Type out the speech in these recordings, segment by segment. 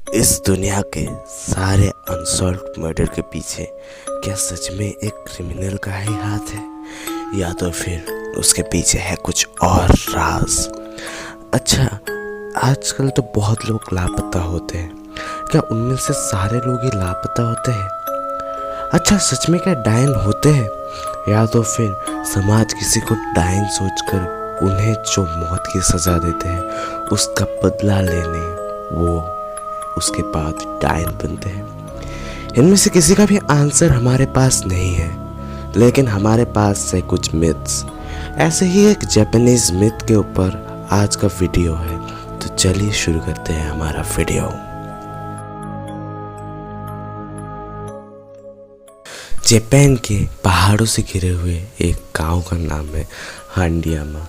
इस दुनिया के सारे अनसॉल्व मर्डर के पीछे क्या सच में एक क्रिमिनल का ही हाथ है, या तो फिर उसके पीछे है कुछ और राज। अच्छा, आजकल तो बहुत लोग लापता होते हैं। क्या उनमें से सारे लोग ही लापता होते हैं? अच्छा, सच में क्या डायन होते हैं, या तो फिर समाज किसी को डायन सोचकर उन्हें जो मौत की सजा देते हैं उसका बदला लेने वो उसके बाद डायन बनते हैं। इनमें से किसी का भी आंसर हमारे पास नहीं है, लेकिन हमारे पास है कुछ मिथ्स। ऐसे ही एक जापानीज मिथ के ऊपर आज का वीडियो है, तो चलिए शुरू करते हैं हमारा वीडियो। जापान के पहाड़ों से घिरे हुए एक गांव का नाम है हांडियामा।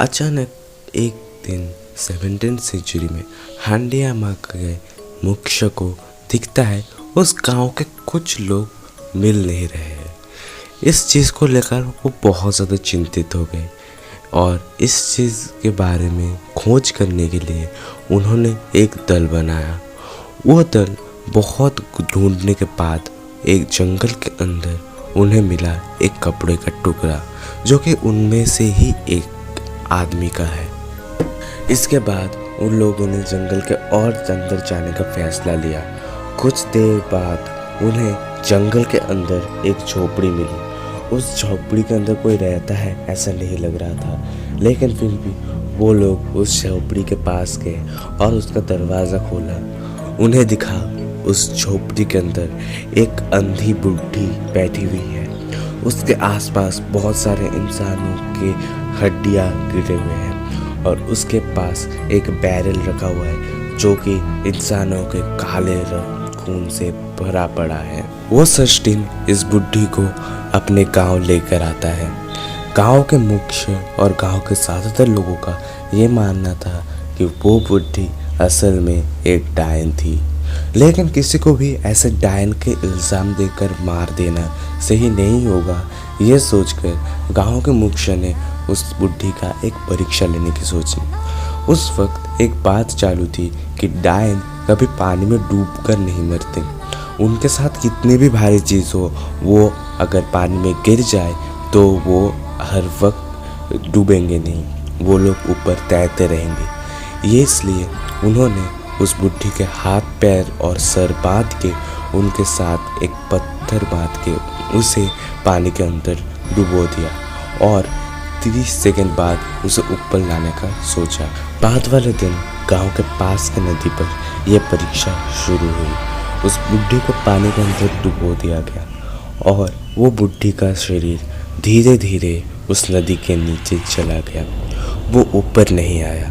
अचानक एक दिन 17वीं सेंचुरी में हांडियामा के मुख्य को दिखता है उस गांव के कुछ लोग मिल नहीं रहे हैं। इस चीज़ को लेकर वो बहुत ज़्यादा चिंतित हो गए और इस चीज़ के बारे में खोज करने के लिए उन्होंने एक दल बनाया। वो दल बहुत ढूंढने के बाद एक जंगल के अंदर उन्हें मिला एक कपड़े का टुकड़ा, जो कि उनमें से ही एक आदमी का है। इसके बाद उन लोगों ने जंगल के और अंदर जाने का फैसला लिया। कुछ देर बाद उन्हें जंगल के अंदर एक झोपड़ी मिली। उस झोपड़ी के अंदर कोई रहता है ऐसा नहीं लग रहा था, लेकिन फिर भी वो लोग उस झोपड़ी के पास गए और उसका दरवाज़ा खोला। उन्हें दिखा उस झोपड़ी के अंदर एक अंधी बुढ़ी बैठी हुई है। उसके आसपास बहुत सारे इंसानों के हड्डियां गिरे हुए हैं और उसके पास एक बैरल रखा हुआ है जो कि इंसानों के काले खून से भरा पड़ा है। वो सस्टिन इस बुढ़ी को अपने गांव लेकर आता है। गांव के मुख्य और गांव के ज़्यादातर लोगों का ये मानना था कि वो बुढ़ी असल में एक डायन थी, लेकिन किसी को भी ऐसे डायन के इल्ज़ाम देकर मार देना सही नहीं होगा। ये सोचकर गांव के मुखिया ने उस बुढ़ी का एक परीक्षा लेने की सोची। उस वक्त एक बात चालू थी कि डायन कभी पानी में डूबकर नहीं मरते। उनके साथ कितनी भी भारी चीज़ हो, वो अगर पानी में गिर जाए तो वो हर वक्त डूबेंगे नहीं, वो लोग ऊपर तैरते रहेंगे। ये इसलिए उन्होंने उस बुढ़ी के हाथ पैर और सर बांध के उनके साथ एक पत्थर बांध के उसे पानी के अंदर डुबो दिया और 30 सेकंड बाद उसे ऊपर लाने का सोचा। बाद वाले दिन गांव के पास के नदी पर यह परीक्षा शुरू हुई। उस बुढ़ी को पानी के अंदर डुबो दिया गया और वो बुढ़ी का शरीर धीरे धीरे उस नदी के नीचे चला गया। वो ऊपर नहीं आया।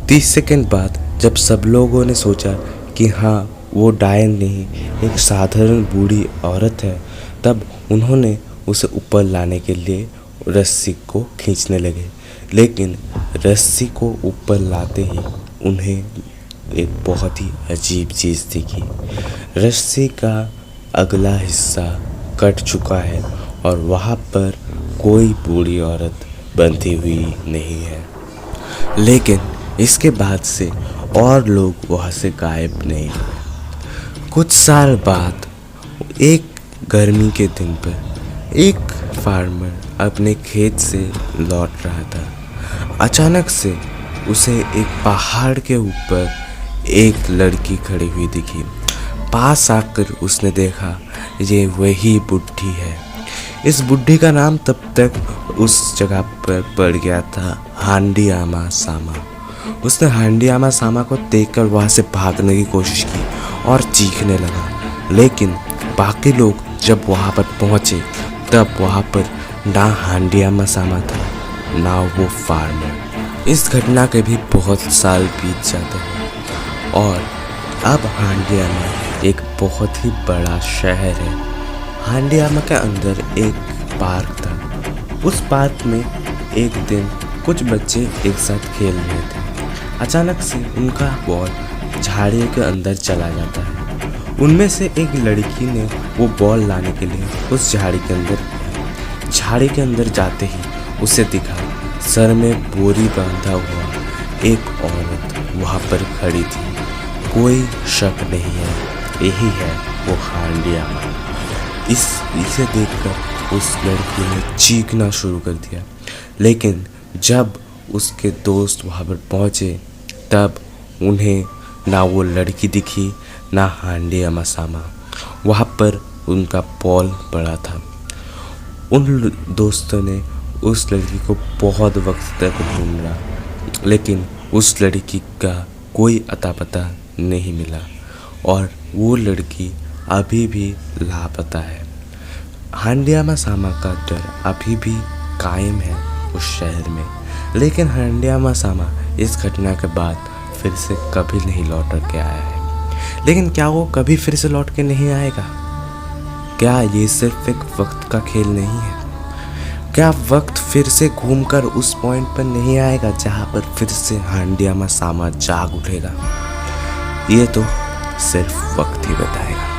30 सेकंड बाद जब सब लोगों ने सोचा कि हाँ, वो डायन नहीं एक साधारण बूढ़ी औरत है, तब उन्होंने उसे ऊपर लाने के लिए रस्सी को खींचने लगे। लेकिन रस्सी को ऊपर लाते ही उन्हें एक बहुत ही अजीब चीज़ दिखी। रस्सी का अगला हिस्सा कट चुका है और वहाँ पर कोई बूढ़ी औरत बंधी हुई नहीं है। लेकिन इसके बाद से और लोग वहाँ से गायब नहीं हुए। कुछ साल बाद एक गर्मी के दिन पर एक फार्मर अपने खेत से लौट रहा था। अचानक से उसे एक पहाड़ के ऊपर एक लड़की खड़ी हुई दिखी। पास आकर उसने देखा ये वही बुढ़ी है। इस बुढ़ी का नाम तब तक उस जगह पर पड़ गया था हांडियामा सामा। उसने हांडियामा सामा को देखकर वहाँ से भागने की कोशिश की और चीखने लगा, लेकिन बाकी लोग जब वहाँ पर पहुँचे तब वहाँ पर ना हांडियामा सामा था ना वो फार्मर। इस घटना के भी बहुत साल बीत जाते हैं और अब हांडियामा एक बहुत ही बड़ा शहर है। हांडियामा के अंदर एक पार्क था। उस पार्क में एक दिन कुछ बच्चे एक साथ खेल रहे थे। अचानक से उनका बॉल झाड़ियों के अंदर चला जाता है। उनमें से एक लड़की ने वो बॉल लाने के लिए उस झाड़ी के अंदर गया। झाड़ी के अंदर जाते ही उसे दिखा सर में बोरी बांधा हुआ एक औरत वहाँ पर खड़ी थी। कोई शक नहीं है, यही है वो हांडियामा। इसे देखकर उस लड़की ने चीखना शुरू कर दिया। लेकिन जब उसके दोस्त वहाँ पर पहुँचे तब उन्हें ना वो लड़की दिखी ना हांडियामा सामा। वहाँ पर उनका पॉल पड़ा था। उन दोस्तों ने उस लड़की को बहुत वक्त तक ढूंढा, लेकिन उस लड़की का कोई अता पता नहीं मिला और वो लड़की अभी भी लापता है। हांडियामा सामा का डर अभी भी कायम है उस शहर में, लेकिन हांडियामा सामा इस घटना के बाद फिर से कभी नहीं लौट के आया है। लेकिन क्या वो कभी फिर से लौट के नहीं आएगा? क्या ये सिर्फ एक वक्त का खेल नहीं है? क्या वक्त फिर से घूमकर उस पॉइंट पर नहीं आएगा जहाँ पर फिर से हांडियामा सामा जाग उठेगा? ये तो सिर्फ वक्त ही बताएगा।